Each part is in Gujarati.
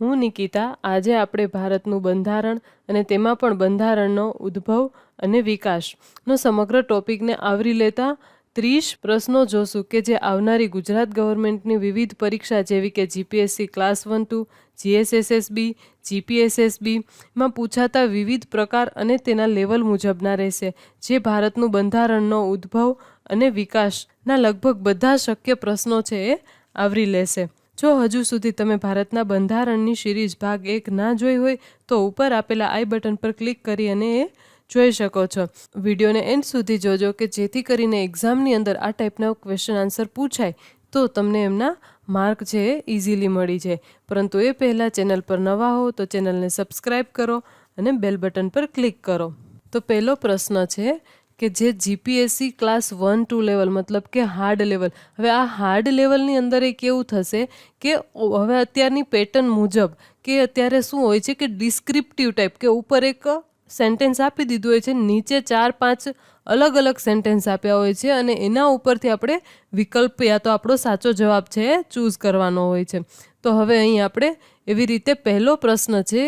હું નિકિતા. આજે આપણે ભારતનું બંધારણ અને તેમાં પણ બંધારણનો ઉદ્ભવ અને વિકાસનો સમગ્ર ટોપિકને આવરી લેતા 30 પ્રશ્નો જોશું કે જે આવનારી ગુજરાત ગવર્મેન્ટની વિવિધ પરીક્ષા જેવી કે જીપીએસસી ક્લાસ 1-2, જીએસએસએસબી, જીપીએસએસબીમાં પૂછાતા વિવિધ પ્રકાર અને તેના લેવલ મુજબના રહેશે, જે ભારતનું બંધારણનો ઉદ્ભવ અને વિકાસના લગભગ બધા શક્ય પ્રશ્નો છે એ આવરી લેશે. જો હજુ સુધી તમે ભારતના બંધારણની સિરીઝ ભાગ 1 ના જોઈ હોય તો ઉપર આપેલા આઈ બટન પર ક્લિક કરી અને એ જોઈ શકો છો. વિડીયોને એન્ડ સુધી જોજો કે જેથી કરીને એક્ઝામની અંદર આ ટાઈપના ક્વેશ્ચન આન્સર પૂછાય તો તમને એમના માર્ક છે એ ઇઝીલી મળી જાય. પરંતુ એ પહેલાં ચેનલ પર નવા હો તો ચેનલને સબસ્ક્રાઈબ કરો અને બેલ બટન પર ક્લિક કરો. તો પહેલો પ્રશ્ન છે કે જે જીપીએસસી ક્લાસ 1-2 લેવલ મતલબ કે હાર્ડ લેવલ. હવે આ હાર્ડ લેવલની અંદર એ કેવું થશે કે હવે અત્યારની પેટર્ન મુજબ કે અત્યારે શું હોય છે કે ડિસ્ક્રિપ્ટિવ ટાઈપ કે ઉપર એક સેન્ટેન્સ આપી દીધું હોય છે, નીચે 4-5 અલગ અલગ સેન્ટેન્સ આપ્યા હોય છે અને એના ઉપરથી આપણે વિકલ્પ યા તો આપણો સાચો જવાબ છે એ ચૂઝ કરવાનો હોય છે. તો હવે અહીં આપણે એવી રીતે પહેલો પ્રશ્ન છે,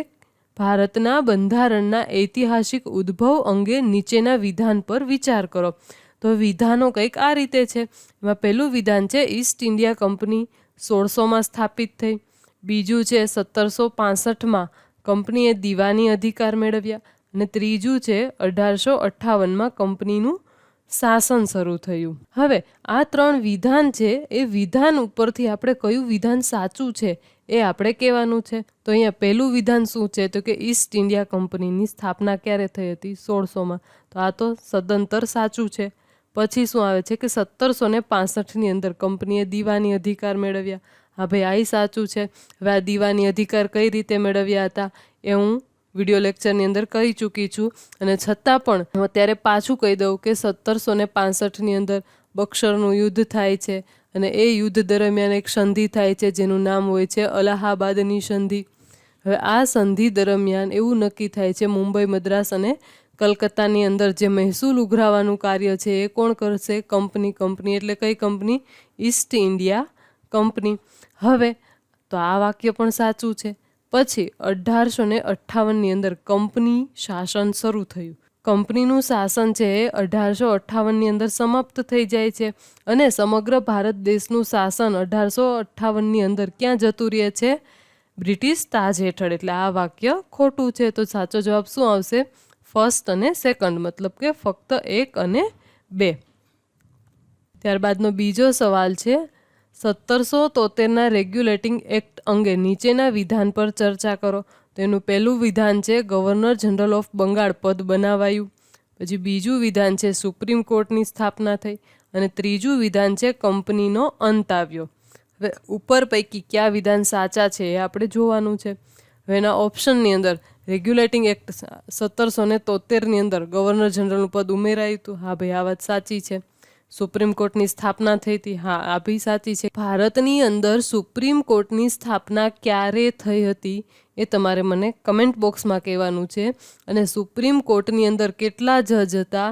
ભારતના બંધારણના ઐતિહાસિક ઉદ્ભવ અંગે નીચેના વિધાન પર વિચાર કરો. તો વિધાનો કંઈક આ રીતે છે. એમાં પહેલું વિધાન છે ઈસ્ટ ઇન્ડિયા કંપની 1600માં સ્થાપિત થઈ. બીજું છે 1765માં કંપનીએ દીવાની અધિકાર મેળવ્યા. અને ત્રીજું છે 1858માં કંપનીનું શાસન શરૂ થયું. હવે આ 3 વિધાન છે એ વિધાન ઉપરથી આપણે કયું વિધાન સાચું છે એ આપણે કહેવાનું છે. તો અહીંયા પહેલું વિધાન શું છે તો કે ઈસ્ટ ઇન્ડિયા કંપનીની સ્થાપના ક્યારે થઈ હતી? 1600માં. તો આ તો સદંતર સાચું છે. પછી શું આવે છે કે 1765ની અંદર કંપનીએ દીવાની અધિકાર મેળવ્યા. હા ભાઈ, આ સાચું છે. હવે આ દીવાની અધિકાર કઈ રીતે મેળવ્યા હતા એ હું વિડીયો લેક્ચરની અંદર કહી ચૂકી છું, અને છતાં પણ હું અત્યારે પાછું કહી દઉં કે 1765ની અંદર બક્સરનું યુદ્ધ થાય છે અને એ યુદ્ધ દરમિયાન એક સંધિ થાય છે જેનું નામ હોય છે અલાહાબાદની સંધિ. હવે આ સંધિ દરમિયાન એવું નક્કી થાય છે મુંબઈ, મદ્રાસ અને કલકત્તાની અંદર જે મહેસૂલ ઉઘરાવવાનું કાર્ય છે એ કોણ કરશે? કંપની એટલે કઈ કંપની? East India company. હવે તો આ વાક્ય પણ સાચું છે. પછી 1858ની અંદર કંપની શાસન શરૂ થયું. કંપનીનું શાસન છે એ 1858ની અંદર સમાપ્ત થઈ જાય છે અને સમગ્ર ભારત દેશનું શાસન 1858ની અંદર ક્યાં જતું રહે છે? બ્રિટિશ તાજ હેઠળ. એટલે આ વાક્ય ખોટું છે. તો સાચો જવાબ શું આવશે? ફર્સ્ટ અને સેકન્ડ, મતલબ કે ફક્ત 1 અને 2. ત્યારબાદનો બીજો સવાલ છે 1773ના રેગ્યુલેટિંગ એક્ટ અંગે નીચેના વિધાન પર ચર્ચા કરો. તો એનું પહેલું વિધાન છે ગવર્નર જનરલ ઓફ બંગાળ પદ બનાવાયું. પછી બીજું વિધાન છે સુપ્રીમ કોર્ટની સ્થાપના થઈ. અને ત્રીજું વિધાન છે કંપનીનો અંત આવ્યો. હવે ઉપર પૈકી કયા વિધાન સાચા છે એ આપણે જોવાનું છે. હવે એના ઓપ્શનની અંદર રેગ્યુલેટિંગ એક્ટ 1773ની અંદર ગવર્નર જનરલનું પદ ઉમેરાયું હતું. હા ભાઈ, આ વાત સાચી છે. સુપ્રીમ કોર્ટની સ્થાપના થઈ હતી. હા, આ બી સાચી છે. ભારતની અંદર સુપ્રીમ કોર્ટની સ્થાપના ક્યારે થઈ હતી એ તમારે મને કમેન્ટ બોક્સમાં કહેવાનું છે. અને સુપ્રીમ કોર્ટની અંદર કેટલા જજ હતા?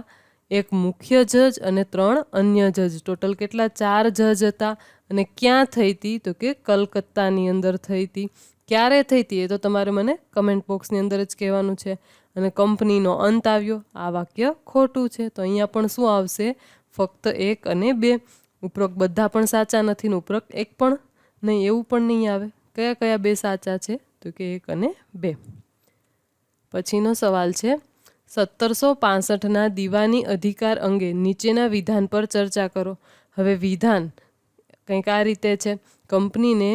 એક મુખ્ય જજ અને 3 અન્ય જજ. ટોટલ કેટલા? 4 જજ હતા. અને ક્યાં થઈ હતી? તો કે કલકત્તાની અંદર થઈ હતી. ક્યારે થઈ હતી એ તો તમારે મને કમેન્ટ બોક્સની અંદર જ કહેવાનું છે. અને કંપનીનો અંત આવ્યો, આ વાક્ય ખોટું છે. તો અહીંયા પણ શું આવશે? ફક્ત 1 અને 2. ઉપરોક્ત બધા પણ સાચા નથી ને ઉપરોક્ત 1 પણ નહીં, એવું પણ નહીં આવે. કયા કયા 2 સાચા છે? તો કે 1 અને 2. પછીનો સવાલ છે 1765ના દીવાની અધિકાર અંગે નીચેના વિધાન પર ચર્ચા કરો. હવે વિધાન કંઈક આ રીતે છે. કંપનીને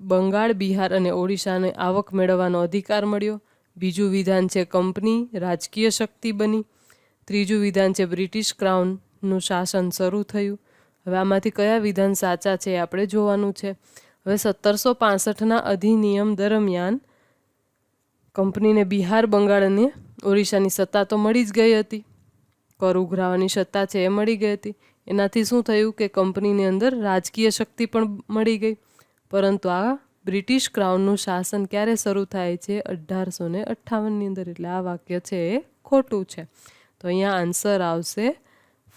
બંગાળ, બિહાર અને ઓડિશાને આવક મેળવવાનો અધિકાર મળ્યો. બીજું વિધાન છે કંપની રાજકીય શક્તિ બની. ત્રીજું વિધાન છે બ્રિટિશ ક્રાઉનનું શાસન શરૂ થયું. હવે આમાંથી કયા વિધાન સાચા છે એ આપણે જોવાનું છે. હવે 1765ના અધિનિયમ દરમિયાન કંપનીને બિહાર, બંગાળ અને ઓરિસ્સાની સત્તા તો મળી જ ગઈ હતી. કર ઉઘરાવાની સત્તા છે એ મળી ગઈ હતી. એનાથી શું થયું કે કંપનીની અંદર રાજકીય શક્તિ પણ મળી ગઈ. પરંતુ આ બ્રિટિશ ક્રાઉનનું શાસન ક્યારે શરૂ થાય છે? 1858ની અંદર. એટલે આ વાક્ય છે એ ખોટું છે. તો અહીંયા આન્સર આવશે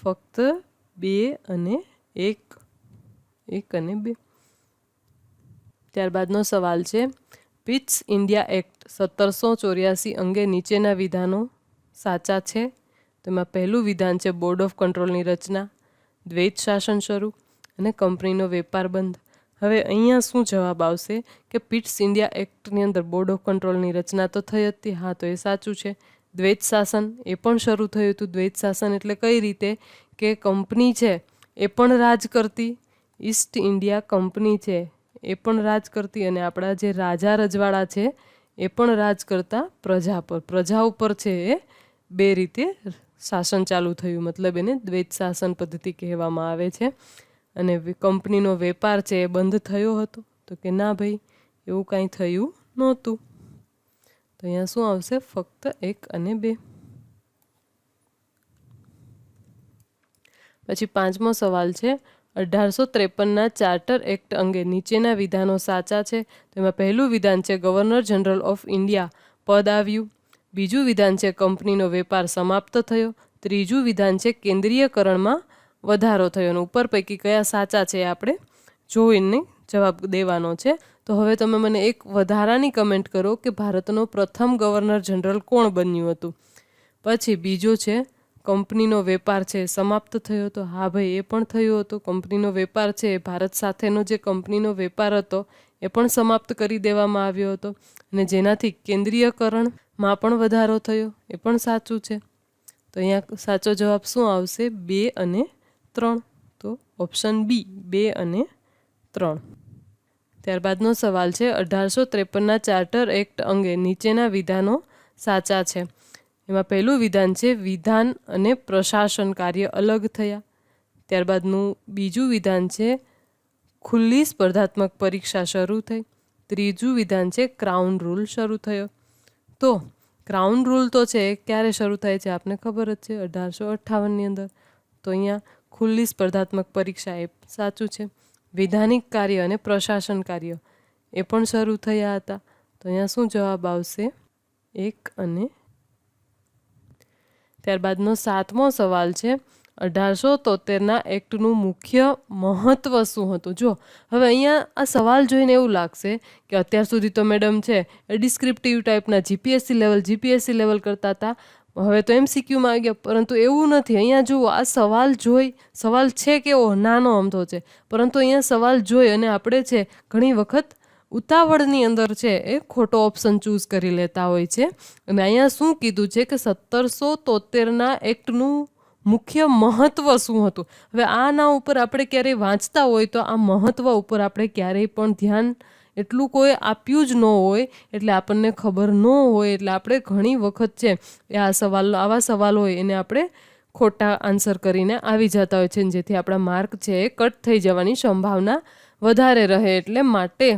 ફક્ત 2 અને 1. 1 અને 2. ત્યારબાદનો સવાલ છે પિટ્સ ઇન્ડિયા એક્ટ 1784 અંગે નીચેના વિધાનો સાચા છે. તેમાં પહેલું વિધાન છે બોર્ડ ઓફ કંટ્રોલની રચના, દ્વૈત શાસન શરૂ અને કંપનીનો વેપાર બંધ. હવે અહીંયા શું જવાબ આવશે કે પિટ્સ ઇન્ડિયા એક્ટની અંદર બોર્ડ ઓફ કંટ્રોલની રચના તો થઈ હતી. હા, તો એ સાચું છે. દ્વૈત શાસન એ પણ શરૂ થયું હતું. દ્વૈત શાસન એટલે કઈ રીતે કે કંપની છે એ પણ રાજ કરતી, ઈસ્ટ ઇન્ડિયા કંપની છે એ પણ રાજ કરતી, અને આપણા જે રાજા રજવાડા છે એ પણ રાજ કરતા પ્રજા પર. પ્રજા ઉપર છે એ બે રીતે શાસન ચાલુ થયું, મતલબ એને દ્વૈત શાસન પદ્ધતિ કહેવામાં આવે છે. અને કંપનીનો વેપાર છે એ બંધ થયો હતો? તો કે ના ભાઈ, એવું કાંઈ થયું નહોતું. તો અહીંયા શું આવશે? ફક્ત 1 અને 2. પછી 5મો સવાલ છે 1853ના ચાર્ટર એક્ટ અંગે નીચેના વિધાનો સાચા છે. તેમાં પહેલું વિધાન છે ગવર્નર જનરલ ઓફ ઇન્ડિયા પદ આવ્યું. બીજું વિધાન છે કંપનીનો વેપાર સમાપ્ત થયો. ત્રીજું વિધાન છે કેન્દ્રીયકરણમાં વધારો થયો. અને ઉપર પૈકી કયા સાચા છે આપણે જોઈને જવાબ દેવાનો છે. તો હવે તમે મને એક વધારાની કમેન્ટ કરો કે ભારતનો પ્રથમ ગવર્નર જનરલ કોણ બન્યું હતું. પછી બીજો છે કંપનીનો વેપાર છે સમાપ્ત થયો હતો. હા ભાઈ, એ પણ થયો હતો. કંપનીનો વેપાર છે, ભારત સાથેનો જે કંપનીનો વેપાર હતો એ પણ સમાપ્ત કરી દેવામાં આવ્યો હતો, અને જેનાથી કેન્દ્રીયકરણમાં પણ વધારો થયો. એ પણ સાચું છે. તો અહીંયા સાચો જવાબ શું આવશે? 2 અને 3. તો ઓપ્શન બી, 2 અને 3. ત્યારબાદનો સવાલ છે 1853ના ચાર્ટર એક્ટ અંગે નીચેના વિધાનો સાચા છે. એમાં પહેલું વિધાન છે વિધાન અને પ્રશાસન કાર્ય અલગ થયા. ત્યારબાદનું બીજું વિધાન છે ખુલ્લી સ્પર્ધાત્મક પરીક્ષા શરૂ થઈ. ત્રીજું વિધાન છે ક્રાઉન રૂલ શરૂ થયો. તો ક્રાઉન રૂલ તો છે ક્યારે શરૂ થાય છે આપને ખબર જ છે, 1858ની અંદર. તો અહીંયા ખુલ્લી સ્પર્ધાત્મક પરીક્ષા એ સાચું છે. વિધાનિક કાર્ય અને પ્રશાસન કાર્ય એ પણ શરૂ થયા હતા. તો અહીંયા શું જવાબ આવશે? 1 અને. ત્યારબાદનો 7મો સવાલ છે 1873ના એક્ટનું મુખ્ય મહત્વ શું હતું? જો હવે અહીંયા આ સવાલ જોઈને એવું લાગશે કે અત્યાર સુધી તો મેડમ છે એ ડિસ્ક્રિપ્ટિવ ટાઈપના જીપીએસસી લેવલ કરતા હતા, હવે તો MCQમાં આવી ગયા. પરંતુ એવું નથી. અહીંયા જુઓ, આ સવાલ છે કેવો નાનો અમથો છે, પરંતુ અહીંયા સવાલ જોઈ અને આપણે છે ઘણી વખત ઉતાવળની અંદર છે એ ખોટો ઓપ્શન ચૂઝ કરી લેતા હોય છે. અને અહીંયા શું કીધું છે કે 1773ના એક્ટનું મુખ્ય મહત્વ શું હતું? હવે આના ઉપર આપણે ક્યારેય વાંચતા હોય તો આ મહત્વ ઉપર આપણે ક્યારેય પણ ધ્યાન એટલું કોઈ આપ્યું જ ન હોય, એટલે આપણને ખબર ન હોય, એટલે આપણે ઘણી વખત છે એ આવા સવાલ હોય એને આપણે ખોટા આન્સર કરીને આવી જતા હોય છે, જેથી આપણા માર્ક છે એ કટ થઈ જવાની સંભાવના વધારે રહે. એટલે માટે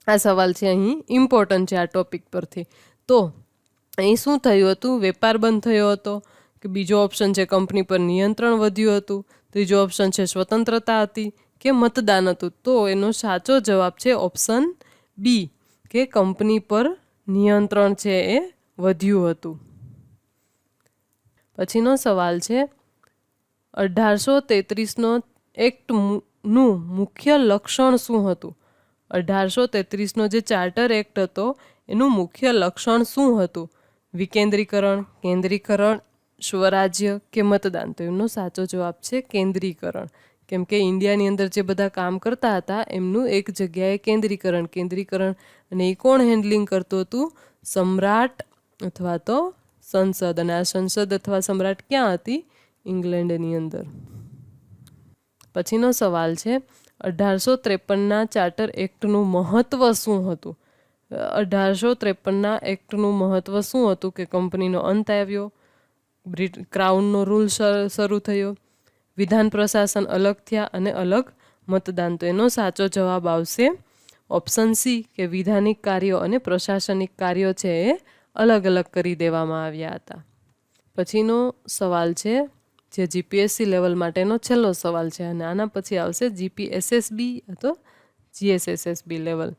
આ સવાલ છે અહીં ઇમ્પોર્ટન્ટ છે આ ટોપિક પરથી. તો અહીં શું થયું હતું? વેપાર બંધ થયો હતો. કે બીજો ઓપ્શન છે કંપની પર નિયંત્રણ વધ્યું હતું. ત્રીજો ઓપ્શન છે સ્વતંત્રતા હતી કે મતદાન હતું. તો એનો સાચો જવાબ છે ઓપ્શન બી, કે કંપની પર નિયંત્રણ છે એ વધ્યું હતું. પછીનો સવાલ છે 1833નો એક્ટનું મુખ્ય લક્ષણ શું હતું? 1833નો જે ચાર્ટર એક્ટ હતો એનું મુખ્ય લક્ષણ શું હતું? વિકેન્દ્રીકરણ, કેન્દ્રીકરણ, સ્વરાજ્ય કે મતદાન? તો એમનો સાચો જવાબ છે કેન્દ્રીકરણ. કેમ કે ઇન્ડિયાની અંદર જે બધા કામ કરતા હતા એમનું એક જગ્યાએ કેન્દ્રીકરણ અને એ કોણ હેન્ડલિંગ કરતું હતું? સમ્રાટ અથવા તો સંસદ. અને આ સંસદ અથવા સમ્રાટ ક્યાં હતી? ઇંગ્લેન્ડની અંદર. પછીનો સવાલ છે 1853ના ચાર્ટર એક્ટનું મહત્વ શું હતું? 1853ના એક્ટનું મહત્વ શું હતું? કે કંપનીનો અંત આવ્યો, ક્રાઉનનો રૂલ શરૂ થયો, વિધાન પ્રશાસન અલગ થયા અને અલગ મતદાન. તો એનો સાચો જવાબ આવશે ઓપ્શન સી, કે વિધાનિક કાર્યો અને પ્રશાસનિક કાર્યો છે એ અલગ અલગ કરી દેવામાં આવ્યા હતા. પછીનો સવાલ છે જે જીપીએસસી લેવલ માટેનો છેલ્લો સવાલ છે, અને આના પછી આવશે જીપીએસએસબી અથવા જીએસએસએસબી લેવલ.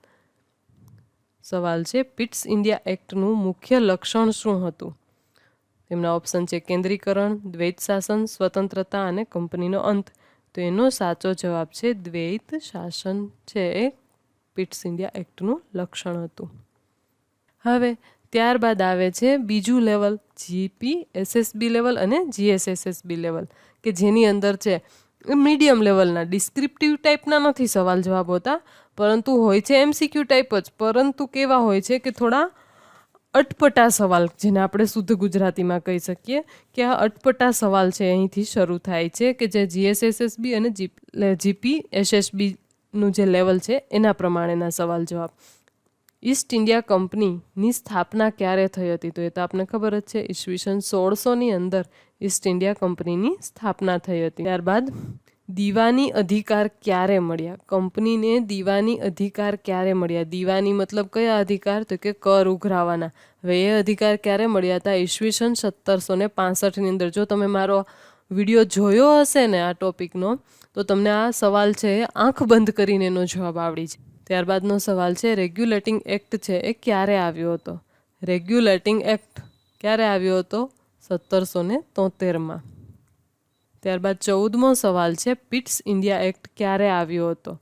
સવાલ છે પિટ્સ ઇન્ડિયા એક્ટનું મુખ્ય લક્ષણ શું હતું? તેમના ઓપ્શન છે કેન્દ્રીકરણ, દ્વૈત શાસન, સ્વતંત્રતા અને કંપનીનો અંત. તો એનો સાચો જવાબ છે દ્વૈત શાસન છે એ પિટ્સ ઇન્ડિયા એક્ટનું લક્ષણ હતું. હવે ત્યારબાદ આવે છે બીજું લેવલ GPSSB લેવલ અને GSSSB લેવલ, કે જેની અંદર છે મીડિયમ લેવલના ડિસ્ક્રિપ્ટિવ ટાઈપના નથી સવાલ જવાબ હોતા, પરંતુ હોય છે MCQ ટાઈપ જ, પરંતુ કેવા હોય છે કે થોડા અટપટા સવાલ, જેને આપણે શુદ્ધ ગુજરાતીમાં કહી શકીએ કે આ અટપટા સવાલ છે અહીંથી શરૂ થાય છે, કે જે GSSSB અને GPSSBનું જે લેવલ છે એના પ્રમાણેના સવાલ જવાબ. ઈસ્ટ ઇન્ડિયા કંપનીની સ્થાપના ક્યારે થઈ હતી? તો એ તો આપને ખબર જ છે, ઈસવીસન 1600ની અંદર ઈસ્ટ ઇન્ડિયા કંપનીની સ્થાપના થઈ હતી. ત્યારબાદ દીવાની અધિકાર ક્યારે મળ્યા? કંપનીને દીવાની અધિકાર ક્યારે મળ્યા? દીવાની મતલબ કયા અધિકાર? તો કે કર ઉઘરાવાના. હવે એ અધિકાર ક્યારે મળ્યા હતા? ઈસવીસન 1765ની અંદર. જો તમે મારો વિડીયો જોયો હશે ને આ ટોપિકનો, તો તમને આ સવાલ છે આંખ બંધ કરીને એનો જવાબ આવડી છે. ત્યારબાદનો સવાલ છે રેગ્યુલેટિંગ એક્ટ છે એ ક્યારે આવ્યો હતો? રેગ્યુલેટિંગ એક્ટ ક્યારે આવ્યો હતો? 1773માં. ત્યારબાદ 14મો સવાલ છે પિટ્સ ઇન્ડિયા એક્ટ ક્યારે આવ્યો હતો?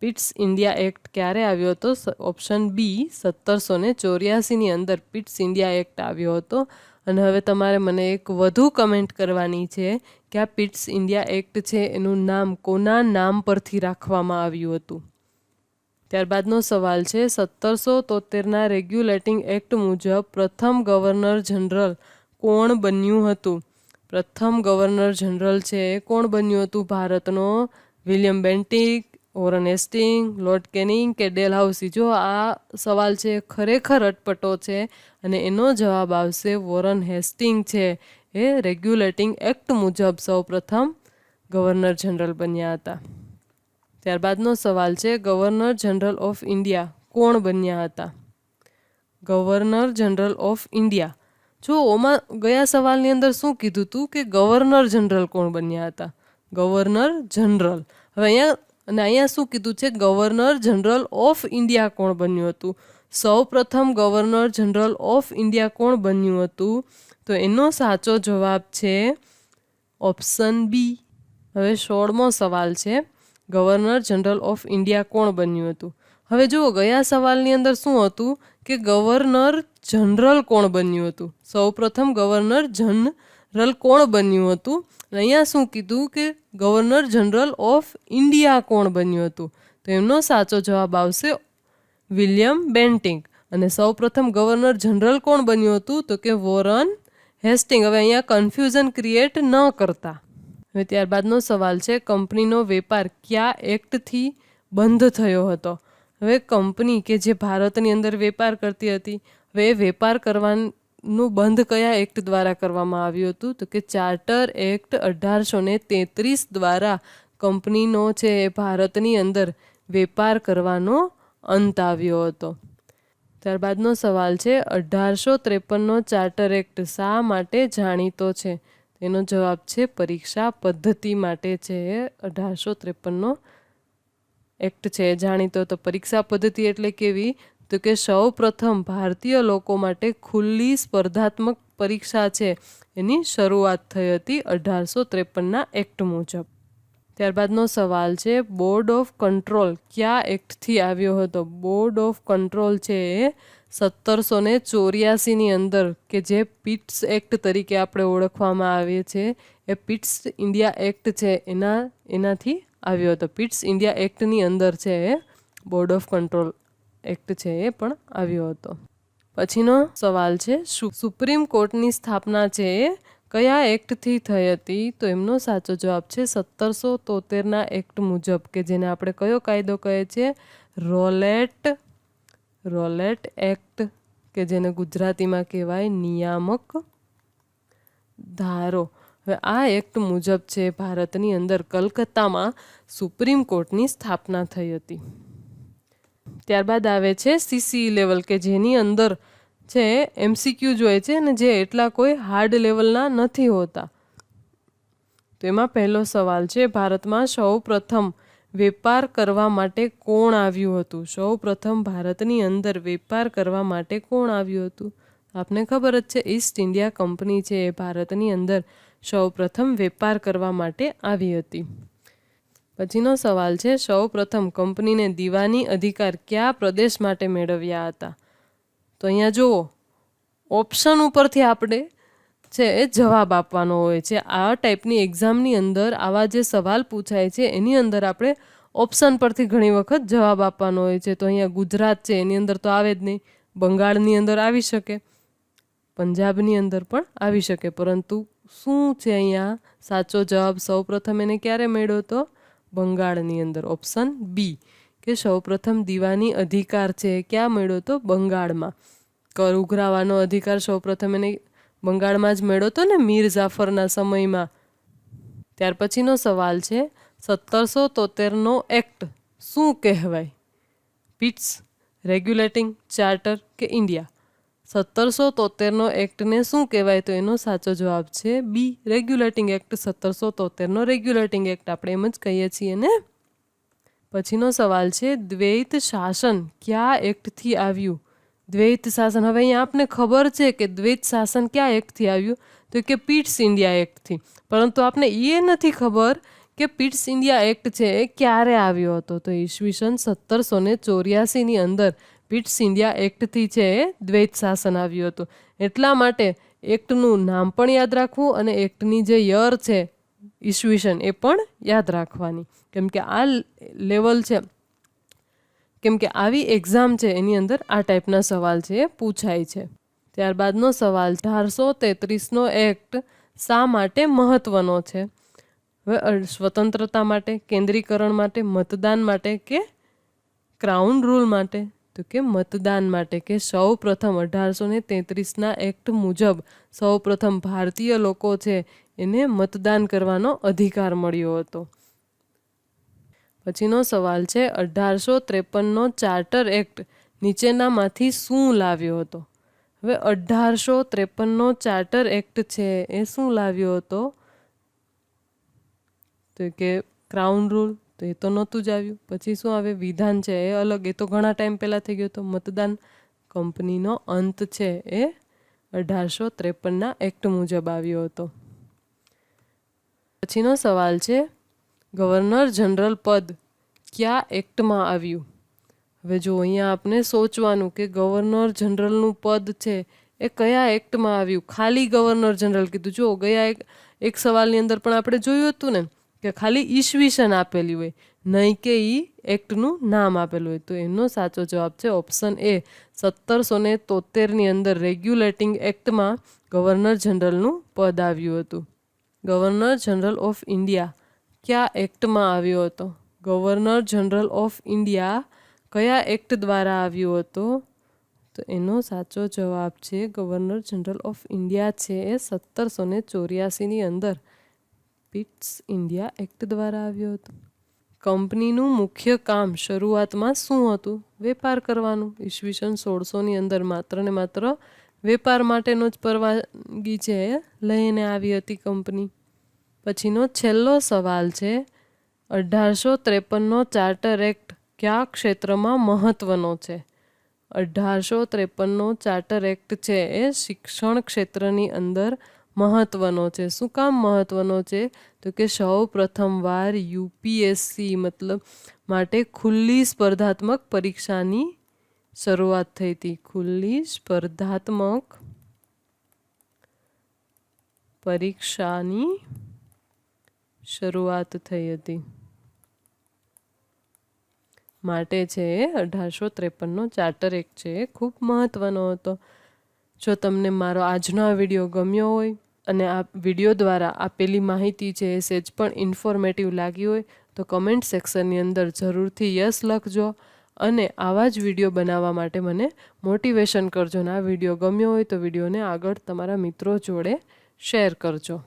પિટ્સ ઇન્ડિયા એક્ટ ક્યારે આવ્યો હતો? ઓપ્શન બી 1784ની અંદર પિટ્સ ઇન્ડિયા એક્ટ આવ્યો હતો. અને હવે તમારે મને એક વધુ કમેન્ટ કરવાની છે કે આ પિટ્સ ઇન્ડિયા એક્ટ છે એનું નામ કોના નામ પરથી રાખવામાં આવ્યું હતું? ત્યારબાદનો સવાલ છે 1773ના રેગ્યુલેટિંગ એક્ટ મુજબ પ્રથમ ગવર્નર જનરલ કોણ બન્યું હતું? પ્રથમ ગવર્નર જનરલ છે એ કોણ બન્યું હતું ભારતનો? William Bentinck, Warren Hastings, lord canning કે ડેલહાઉસી? જો આ સવાલ છે ખરેખર અટપટો છે અને એનો જવાબ આવશે વોરન હેસ્ટિંગ છે એ રેગ્યુલેટિંગ એક્ટ મુજબ સૌ પ્રથમ ગવર્નર જનરલ બન્યા હતા. ત્યારબાદનો સવાલ છે ગવર્નર જનરલ ઓફ ઇન્ડિયા કોણ બન્યા હતા? Governor general of India. જો ઓમાં ગયા સવાલની અંદર શું કીધું હતું કે ગવર્નર જનરલ કોણ બન્યા હતા? Governor general. હવે અહીંયા શું કીધું છે? ગવર્નર જનરલ ઓફ ઇન્ડિયા કોણ બન્યું હતું? સૌ પ્રથમ ગવર્નર જનરલ ઓફ ઇન્ડિયા કોણ બન્યું હતું? તો એનો સાચો જવાબ છે ઓપ્શન બી. હવે 16મો સવાલ છે ગવર્નર જનરલ ઓફ ઇન્ડિયા કોણ બન્યું હતું? હવે જુઓ ગયા સવાલની અંદર શું હતું કે ગવર્નર જનરલ કોણ બન્યું હતું? સૌ પ્રથમ ગવર્નર જનરલ કોણ બન્યું હતું? અને અહીંયા શું કીધું કે ગવર્નર જનરલ ઓફ ઇન્ડિયા કોણ બન્યું હતું? તો એમનો સાચો જવાબ આવશે વિલિયમ બેન્ટિક. અને સૌ પ્રથમ ગવર્નર જનરલ કોણ બન્યું હતું? તો કે વોરન હેસ્ટિંગ. હવે અહીંયા કન્ફ્યુઝન ક્રિએટ ન કરતા. હવે ત્યારબાદનો સવાલ છે કંપનીનો વેપાર કયા એક્ટથી બંધ થયો હતો? હવે કંપની કે જે ભારતની અંદર વેપાર કરતી હતી, હવે એ વેપાર કરવાનું બંધ કયા એક્ટ દ્વારા કરવામાં આવ્યું હતું? તો કે ચાર્ટર એક્ટ 1833 દ્વારા કંપનીનો છે એ ભારતની અંદર વેપાર કરવાનો અંત આવ્યો હતો. ત્યારબાદનો સવાલ છે 1853નો ચાર્ટર એક્ટ શા માટે જાણીતો છે? એનો જવાબ છે પરીક્ષા પદ્ધતિ માટે છે. 1853નો એક્ટ છે જાણીતો. તો પરીક્ષા પદ્ધતિ એટલે કેવી? તો કે સૌ પ્રથમ ભારતીય લોકો માટે ખુલ્લી સ્પર્ધાત્મક પરીક્ષા છે એની શરૂઆત થઈ હતી 1853ના એક્ટ મુજબ. ત્યારબાદનો સવાલ છે બોર્ડ ઓફ કંટ્રોલ કયા એક્ટથી આવ્યો હતો? બોર્ડ ઓફ કંટ્રોલ છે એ 1784ની અંદર, કે જે પિટ્સ એક્ટ તરીકે આપણે ઓળખવામાં આવે છે, એ પિટ્સ ઇન્ડિયા એક્ટ છે એનાથી આવ્યો હતો. પિટ્સ ઇન્ડિયા એક્ટની અંદર છે એ બોર્ડ ઓફ કંટ્રોલ એક્ટ છે એ પણ આવ્યો હતો. પછીનો સવાલ છે સુપ્રીમ કોર્ટની સ્થાપના છે એ કયા એક્ટથી થઈ હતી? તો એમનો સાચો જવાબ છે 1773ના એક્ટ મુજબ, કે જેને આપણે કયો કાયદો કહે છે? રોલેટ એક્ટ, કે જેને ગુજરાતીમાં કહેવાય નિયામક ધારો. હવે આ એક્ટ મુજબ છે ભારતની અંદર કલકત્તામાં સુપ્રીમ કોર્ટની સ્થાપના થઈ હતી. ત્યારબાદ આવે છે CCE લેવલ, કે જેની અંદર છે MCQ જોઈએ છે અને જે એટલા કોઈ હાર્ડ લેવલના નથી હોતા. તો એમાં પહેલો સવાલ છે ભારતમાં સૌ પ્રથમ વેપાર કરવા માટે કોણ આવ્યું હતું? સૌ પ્રથમ ભારતની અંદર વેપાર કરવા માટે કોણ આવ્યું હતું? આપને ખબર જ છે ઈસ્ટ ઇન્ડિયા કંપની છે એ ભારતની અંદર સૌ પ્રથમ વેપાર કરવા માટે આવી હતી. પછીનો સવાલ છે સૌ પ્રથમ કંપનીને દીવાની અધિકાર કયા પ્રદેશ માટે મેળવ્યા હતા? તો તો અહીંયા જુઓ ઓપ્શન ઉપરથી આપણે છે એ જવાબ આપવાનો હોય છે. આ ટાઈપની એક્ઝામની અંદર આવા જે સવાલ પૂછાય છે એની અંદર આપણે ઓપ્શન પરથી ઘણી વખત જવાબ આપવાનો હોય છે. તો અહીંયા ગુજરાત છે એની અંદર તો આવે જ નહીં, બંગાળની અંદર આવી શકે, પંજાબની અંદર પણ આવી શકે, પરંતુ શું છે અહીંયા સાચો જવાબ સૌપ્રથમ એને ક્યારે મળ્યો તો બંગાળની અંદર. ઓપ્શન બી કે સૌપ્રથમ દીવાની અધિકાર છે ક્યાં મળ્યો તો બંગાળમાં. કર ઉઘરાવાનો અધિકાર સૌપ્રથમ એને બંગાળમાં જ મળ્યો હતો ને મીર જાફરના સમયમાં. ત્યાર પછીનો સવાલ છે 1773નો એક્ટ શું કહેવાય? પિટ્સ, રેગ્યુલેટિંગ ચાર્ટર કે ઇન્ડિયા? 1773નો એક્ટને શું કહેવાય? તો એનો સાચો જવાબ છે બી, રેગ્યુલેટિંગ એક્ટ. 1773નો રેગ્યુલેટિંગ એક્ટ આપણે એમ જ કહીએ છીએ ને. પછીનો સવાલ છે દ્વૈત શાસન કયા એક્ટથી આવ્યું? દ્વૈત શાસન, હવે અહીંયા આપને ખબર છે કે દ્વૈત શાસન કયા એક્ટથી આવ્યું, તો કે પિટ્સ ઇન્ડિયા એક્ટથી, પરંતુ આપને એ નથી ખબર કે પિટ્સ ઇન્ડિયા એક્ટ છે એ ક્યારે આવ્યો હતો. તો ઈસવીસન 1784ની અંદર પિટ્સ ઇન્ડિયા એક્ટથી છે એ દ્વૈત શાસન આવ્યું હતું. એટલા માટે એક્ટનું નામ પણ યાદ રાખવું અને એક્ટની જે યર છે ઈસવીસન એ પણ યાદ રાખવાની, કેમ કે આ લેવલ છે, કેમ કે આવી એક્ઝામ છે એની અંદર આ ટાઈપના સવાલ છે એ પૂછાય છે. ત્યારબાદનો સવાલ 1833નો એક્ટ શા માટે મહત્વનો છે? હવે સ્વતંત્રતા માટે, કેન્દ્રીકરણ માટે, મતદાન માટે કે ક્રાઉન રૂલ માટે? તો કે મતદાન માટે. કે સૌ પ્રથમ 1833ના એક્ટ મુજબ સૌ પ્રથમ ભારતીય લોકો છે એને મતદાન કરવાનો અધિકાર મળ્યો હતો. પછીનો સવાલ છે 1853નો ચાર્ટર એક્ટ નીચેનામાંથી શું લાવ્યો હતો? હવે 1853નો ચાર્ટર એક્ટ છે એ શું લાવ્યો હતો? તો કે ક્રાઉન રૂલ, તો એ તો નહોતું જ આવ્યું. પછી શું આવે? વિધાન છે એ અલગ, એ તો ઘણા ટાઈમ પહેલાં થઈ ગયો હતો. મતદાન, કંપનીનો અંત છે એ 1853ના એક્ટ મુજબ આવ્યો હતો. પછીનો સવાલ છે ગવર્નર જનરલ પદ કયા એક્ટમાં આવ્યું? હવે જો અહીંયા આપણે સોચવાનું કે ગવર્નર જનરલનું પદ છે એ કયા એક્ટમાં આવ્યું. ખાલી ગવર્નર જનરલ કીધું. જો ગયા એક સવાલની અંદર પણ આપણે જોયું હતું ને કે ખાલી ઈસવીસન આપેલી હોય, નહીં કે એક્ટનું નામ આપેલું હોય. તો એનો સાચો જવાબ છે ઓપ્શન એ. 1773ની અંદર રેગ્યુલેટિંગ એક્ટમાં ગવર્નર જનરલનું પદ આવ્યું હતું. ગવર્નર જનરલ ઓફ ઇન્ડિયા કયા એક્ટમાં આવ્યો હતો? ગવર્નર જનરલ ઓફ ઇન્ડિયા કયા એક્ટ દ્વારા આવ્યો હતો? તો એનો સાચો જવાબ છે ગવર્નર જનરલ ઓફ ઇન્ડિયા છે એ 1784ની અંદર પિટ્સ ઇન્ડિયા એક્ટ દ્વારા આવ્યો હતો. કંપનીનું મુખ્ય કામ શરૂઆતમાં શું હતું? વેપાર કરવાનું. ઈસવીસન 1600ની અંદર માત્ર ને માત્ર વેપાર માટેનો જ પરવાનગી છે લઈને આવી હતી કંપની. પછીનો છેલ્લો સવાલ છે 1853નો ચાર્ટર એક્ટ કયા ક્ષેત્રમાં મહત્વનો છે? 1853નો ચાર્ટર એક્ટ છે એ શિક્ષણ ક્ષેત્રની અંદર મહત્વનો છે. શું કામ મહત્વનો છે? તો કે સૌ પ્રથમવાર યુપીએસસી મતલબ માટે ખુલ્લી સ્પર્ધાત્મક પરીક્ષાની શરૂઆત થઈ હતી. ખુલ્લી સ્પર્ધાત્મક પરીક્ષાની શરૂઆત થઈ હતી માટે છે 1853નો ચાર્ટર એક્ટ છે એ ખૂબ મહત્વનો હતો. જો તમને મારો આજનો આ વિડીયો ગમ્યો હોય અને આ વિડીયો દ્વારા આપેલી માહિતી છે એ સહેજ પણ ઇન્ફોર્મેટિવ લાગી હોય તો કમેન્ટ સેક્શનની અંદર જરૂરથી યસ લખજો અને આવા જ વિડીયો બનાવવા માટે મને મોટિવેશન કરજો. અને આ વિડીયો ગમ્યો હોય તો વિડીયોને આગળ તમારા મિત્રો જોડે શેર કરજો.